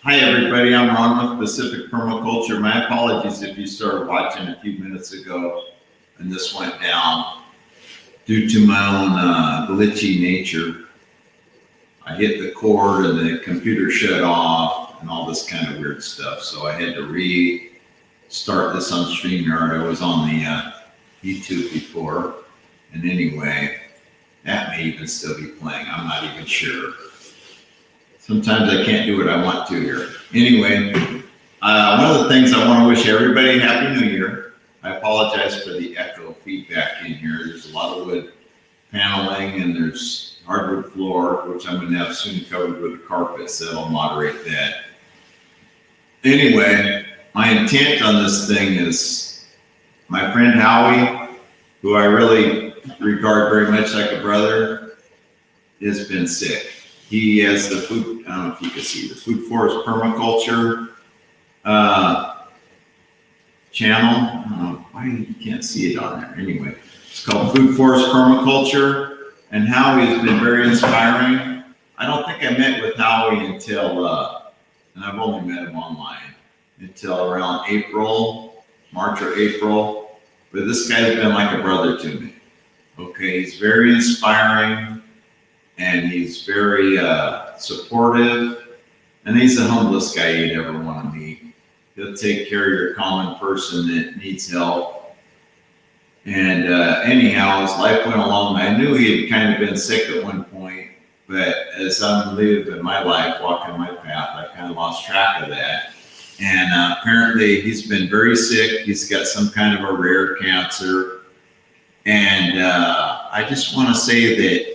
Hi everybody, I'm Ron with Pacific Permaculture. My apologies if you started watching a few minutes ago and this went down due to my own glitchy nature. I hit the cord and the computer shut off and all this kind of weird stuff. So I had to restart this on StreamYard. I was on the YouTube before. And anyway, that may even still be playing. I'm not even sure. Sometimes I can't do what I want to here. Anyway, one of the things I want to wish everybody Happy New Year. I apologize for the echo feedback in here. There's a lot of wood paneling and there's hardwood floor, which I'm going to have soon covered with a carpet, so that'll moderate that. Anyway, my intent on this thing is my friend Howie, who I really regard very much like a brother, has been sick. He has the food, I don't know if you can see, the Food Forest Permaculture channel. I don't know why you can't see it on there. Anyway, it's called Food Forest Permaculture, and Howie has been very inspiring. I don't think I met with Howie until, and I've only met him online, until around March or April, but this guy's been like a brother to me. Okay, he's very inspiring. And he's very supportive, and he's the humblest guy you'd ever want to meet. He'll take care of your common person that needs help. And anyhow, as life went along, I knew he had kind of been sick at one point, but as I'm living my life, walking my path, I kind of lost track of that. And apparently he's been very sick. He's got some kind of a rare cancer. And I just want to say that,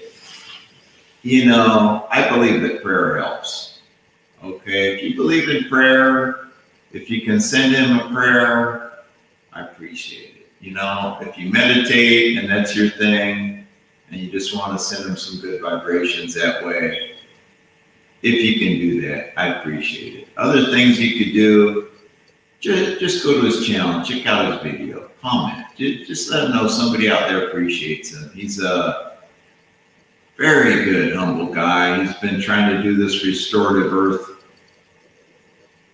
you know, I believe that prayer helps. Okay, if you believe in prayer, if you can send him a prayer, I appreciate it. You know, if you meditate and that's your thing, and you just want to send him some good vibrations that way, if you can do that, I appreciate it. Other things you could do, just go to his channel, check out his video, comment. Just let him know somebody out there appreciates him. He's a very good, humble guy. He's been trying to do this restorative earth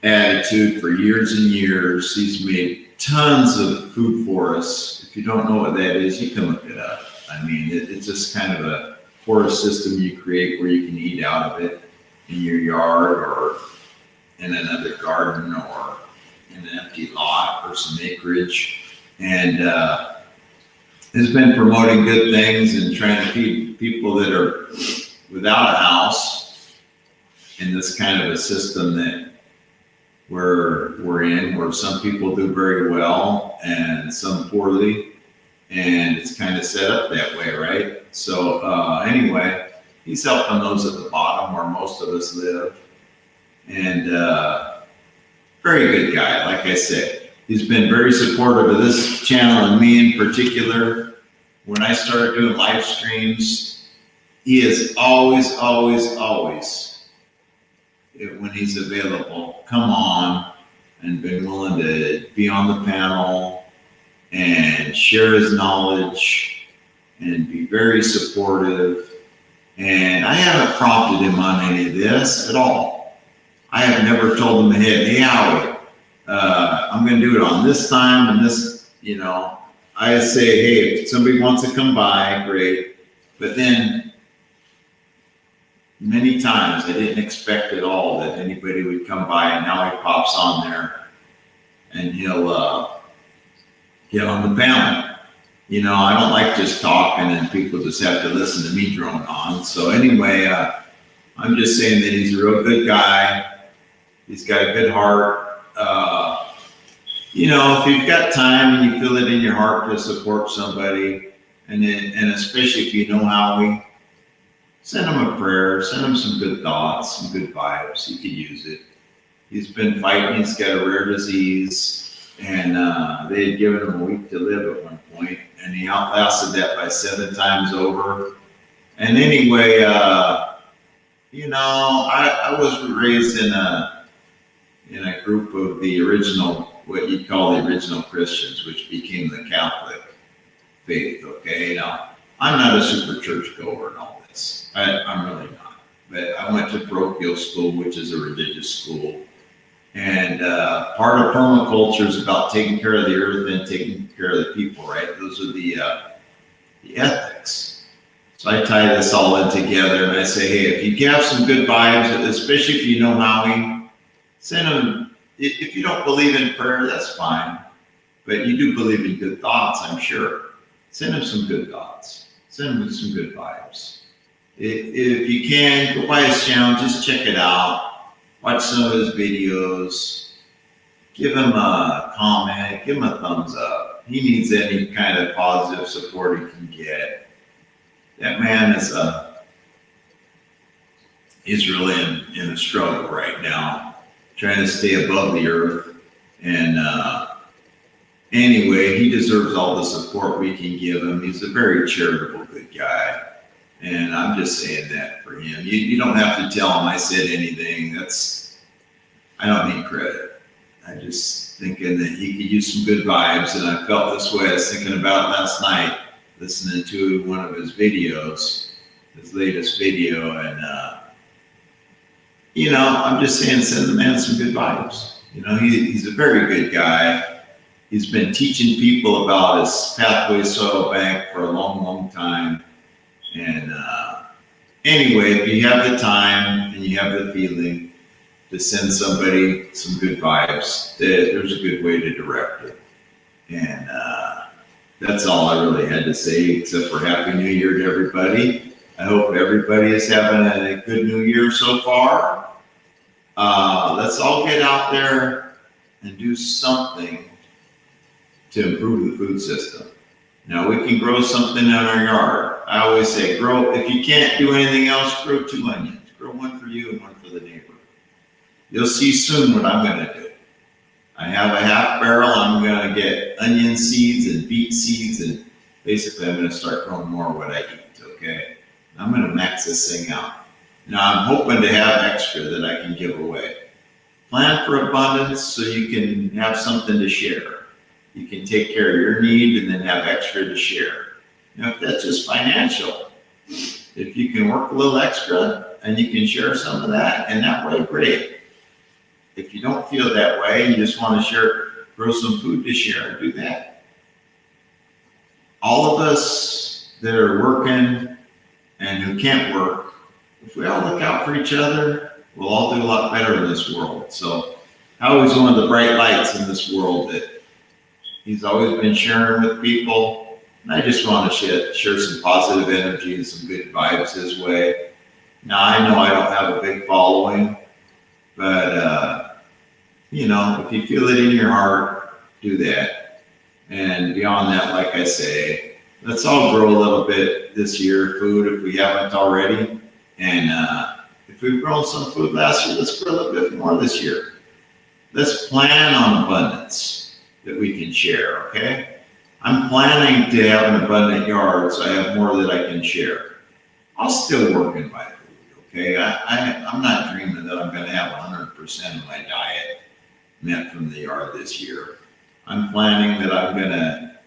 attitude for years and years. He's made tons of food forests. If you don't know what that is, you can look it up. I mean, it's just kind of a forest system you create where you can eat out of it in your yard or in another garden or in an empty lot or some acreage. And has been promoting good things and trying to feed people that are without a house in this kind of a system that we're in, where some people do very well and some poorly, and it's kind of set up that way, right? So anyway, he's helping those at the bottom where most of us live, and very good guy, like I said. He's been very supportive of this channel and me in particular. When I started doing live streams, he is always, when he's available, come on, and been willing to be on the panel and share his knowledge and be very supportive. And I haven't prompted him on any of this at all. I have never told him ahead, hey, Howie, I'm going to do it on this time and this, you know. I say, hey, if somebody wants to come by, great. But then many times I didn't expect at all that anybody would come by, and now he pops on there and he'll get on the panel. You know, I don't like just talking and people just have to listen to me drone on. So anyway, I'm just saying that he's a real good guy. He's got a good heart. You know, if you've got time and you feel it in your heart to support somebody, and especially if you know Howie, send him a prayer, send him some good thoughts, some good vibes. He could use it. He's been fighting. He's got a rare disease, and they had given him a week to live at one point, and he outlasted that by 7 times over. And anyway, you know, I was raised in a group of the original, what you'd call the original Christians, which became the Catholic faith. Okay, now I'm not a super church goer and all this. I'm really not. but I went to parochial school, which is a religious school. And part of permaculture is about taking care of the earth and taking care of the people, right? Those are the ethics. So I tie this all in together and I say, hey, if you have some good vibes, especially if you know Howie, send them. If you don't believe in prayer, that's fine. But you do believe in good thoughts, I'm sure. Send him some good thoughts. Send him some good vibes. If you can, go by his channel, just check it out. Watch some of his videos. Give him a comment. Give him a thumbs up. He needs any kind of positive support he can get. That man is really in a struggle right now, trying to stay above the earth. And anyway, he deserves all the support we can give him. He's a very charitable, good guy. And I'm just saying that for him. You don't have to tell him I said anything. I don't need credit. I just thinking that he could use some good vibes. And I felt this way. I was thinking about it last night, listening to one of his videos, his latest video. And, I'm just saying, send the man some good vibes. He's a very good guy. He's been teaching people about his Pathway Soil Bank for a long, long time. And anyway, if you have the time and you have the feeling to send somebody some good vibes, there's a good way to direct it. And that's all I really had to say, except for Happy New Year to everybody. I hope everybody is having a good New Year so far. Let's all get out there and do something to improve the food system. Now, we can grow something in our yard. I always say, if you can't do anything else, grow 2 onions. Grow one for you and one for the neighbor. You'll see soon what I'm going to do. I have a half barrel. I'm going to get onion seeds and beet seeds, and basically I'm going to start growing more of what I eat, okay? I'm going to max this thing out. Now, I'm hoping to have extra that I can give away. Plan for abundance so you can have something to share. You can take care of your need and then have extra to share. If that's just financial, if you can work a little extra and you can share some of that, and that way, great. If you don't feel that way, you just want to grow some food to share, do that. All of us that are working and who can't work, if we all look out for each other, we'll all do a lot better in this world. So Howie's one of the bright lights in this world that he's always been sharing with people. And I just want to share some positive energy and some good vibes his way. Now, I know I don't have a big following, but, if you feel it in your heart, do that. And beyond that, like I say, let's all grow a little bit this year, food, if we haven't already. And if we've grown some food last year, let's grow a little bit more this year. Let's plan on abundance that we can share, okay? I'm planning to have an abundant yard, so I have more that I can share. I'll still work in my food, okay? I'm not dreaming that I'm going to have 100% of my diet met from the yard this year. I'm planning that I'm going to,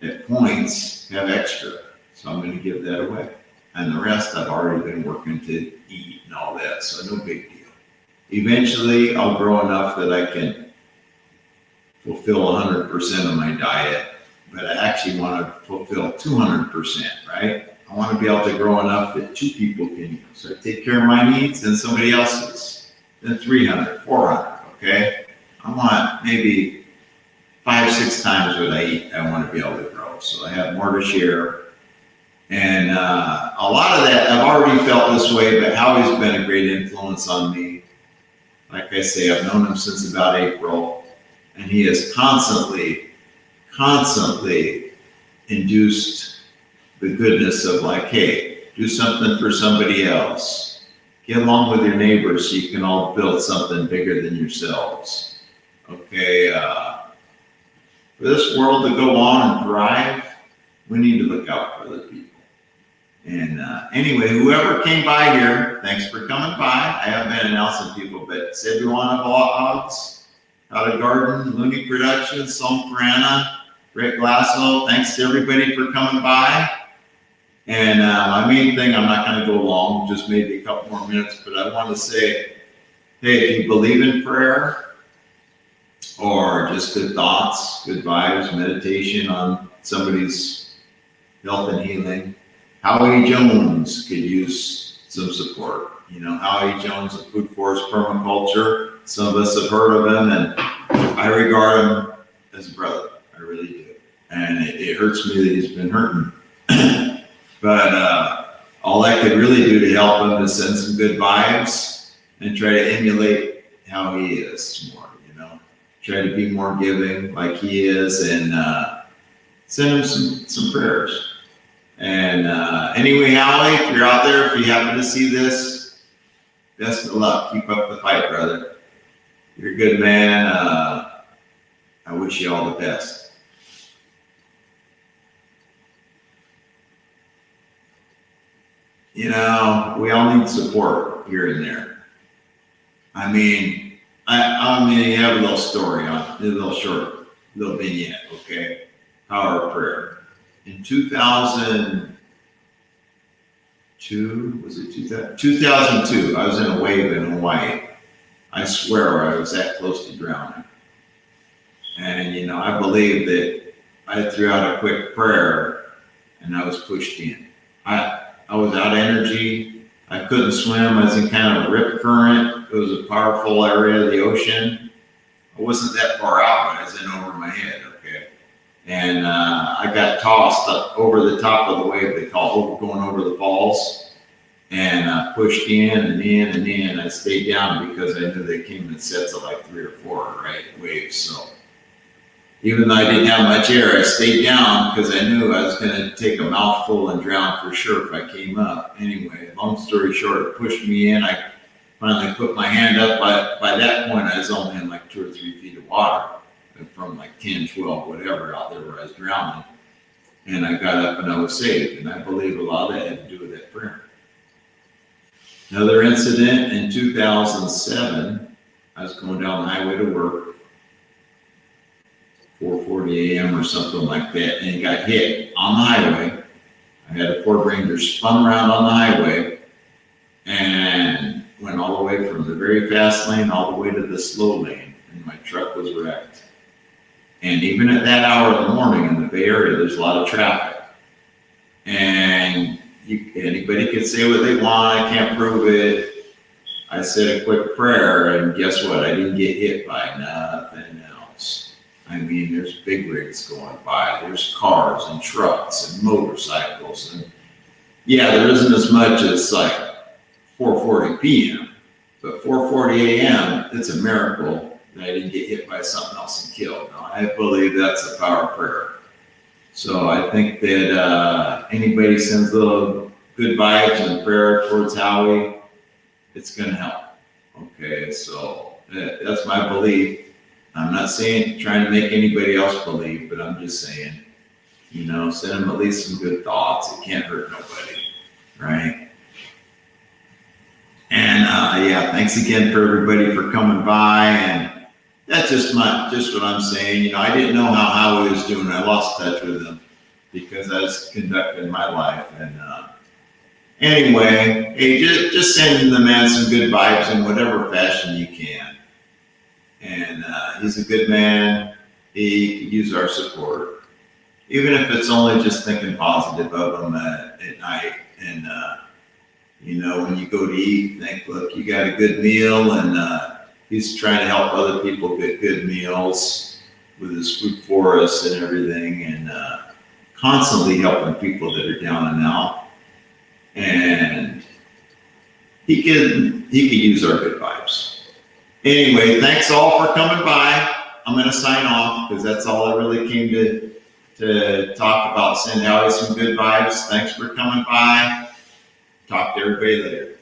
at points, have extra, so I'm going to give that away. And the rest I've already been working to eat and all that, so no big deal. Eventually, I'll grow enough that I can fulfill 100% of my diet, but I actually want to fulfill 200%, right? I want to be able to grow enough that 2 people can use. So I take care of my needs and somebody else's, then 300, 400, okay? I want maybe 5-6 times what I eat. I want to be able to grow, so I have more to share. And a lot of that, I've already felt this way, but Howie's been a great influence on me. Like I say, I've known him since about April, and he has constantly induced the goodness of like, hey, do something for somebody else. Get along with your neighbors so you can all build something bigger than yourselves. Okay, for this world to go on and thrive, we need to look out for other people. And anyway, whoever came by here, thanks for coming by. I haven't been announcing people, but Cebuana Blogs, How to Garden, Looney Productions, Som Farana, Rick Glasso, thanks to everybody for coming by. And my main thing, I'm not going to go long, just maybe a couple more minutes, but I want to say, hey, if you believe in prayer or just good thoughts, good vibes, meditation on somebody's health and healing, Howie Jones could use some support. You know, Howie Jones of Food Forest Permaculture. Some of us have heard of him, and I regard him as a brother. I really do. And it hurts me that he's been hurting. But all I could really do to help him is send some good vibes and try to emulate how he is more, you know. Try to be more giving like he is, and send him some prayers. And anyway, Howie, if you're out there, if you happen to see this, best of luck. Keep up the fight, brother. You're a good man. I wish you all the best. You know, we all need support here and there. I mean, I'm going to have a little story on a little short, little vignette, okay? Power of prayer. In 2002, was it 2002, I was in a wave in Hawaii. I swear I was that close to drowning. And, you know, I believe that I threw out a quick prayer and I was pushed in. I was out of energy. I couldn't swim. I was in kind of a rip current. It was a powerful area of the ocean. I wasn't that far out, but I was in over my head, okay? And I got tossed up over the top of the wave they call going over the falls, and pushed in and in and in. I stayed down because I knew they came in sets of like 3 or 4, right, waves. So even though I didn't have much air, I stayed down because I knew I was going to take a mouthful and drown for sure if I came up. Anyway, long story short, it pushed me in. I finally put my hand up. By that point, I was only in like 2 or 3 feet of water from like 10, 12, whatever out there where I was drowning. And I got up and I was saved. And I believe a lot of that had to do with that prayer. Another incident in 2007, I was going down the highway to work. 4:40 a.m. or something like that, and it got hit on the highway. I had a Ford Ranger spun around on the highway and went all the way from the very fast lane all the way to the slow lane, and my truck was wrecked. And even at that hour of the morning in the Bay Area, there's a lot of traffic. And anybody can say what they want, I can't prove it. I said a quick prayer, and guess what? I didn't get hit by nothing else. I mean, there's big rigs going by. There's cars and trucks and motorcycles. And yeah, there isn't as much as like 4:40 p.m. But 4:40 a.m., it's a miracle that I didn't get hit by something else and killed. No, I believe that's the power of prayer. So I think that anybody sends little good vibes and prayer towards Howie, it's going to help. Okay, so that's my belief. I'm not saying trying to make anybody else believe, but I'm just saying, you know, send them at least some good thoughts. It can't hurt nobody, right? And yeah, thanks again for everybody for coming by. And that's just what I'm saying. You know, I didn't know how Howie was doing. I lost touch with him because I was conducting my life. And anyway, hey, just send the man some good vibes in whatever fashion you can. And he's a good man. He could use our support, even if it's only just thinking positive of him at night. And you know, when you go to eat, think, look, you got a good meal, and he's trying to help other people get good meals with his food forest and everything, and constantly helping people that are down and out. And he could use our good vibes. Anyway, thanks all for coming by. I'm going to sign off because that's all I really came to talk about. Send Howie some good vibes. Thanks for coming by. Talk to everybody later.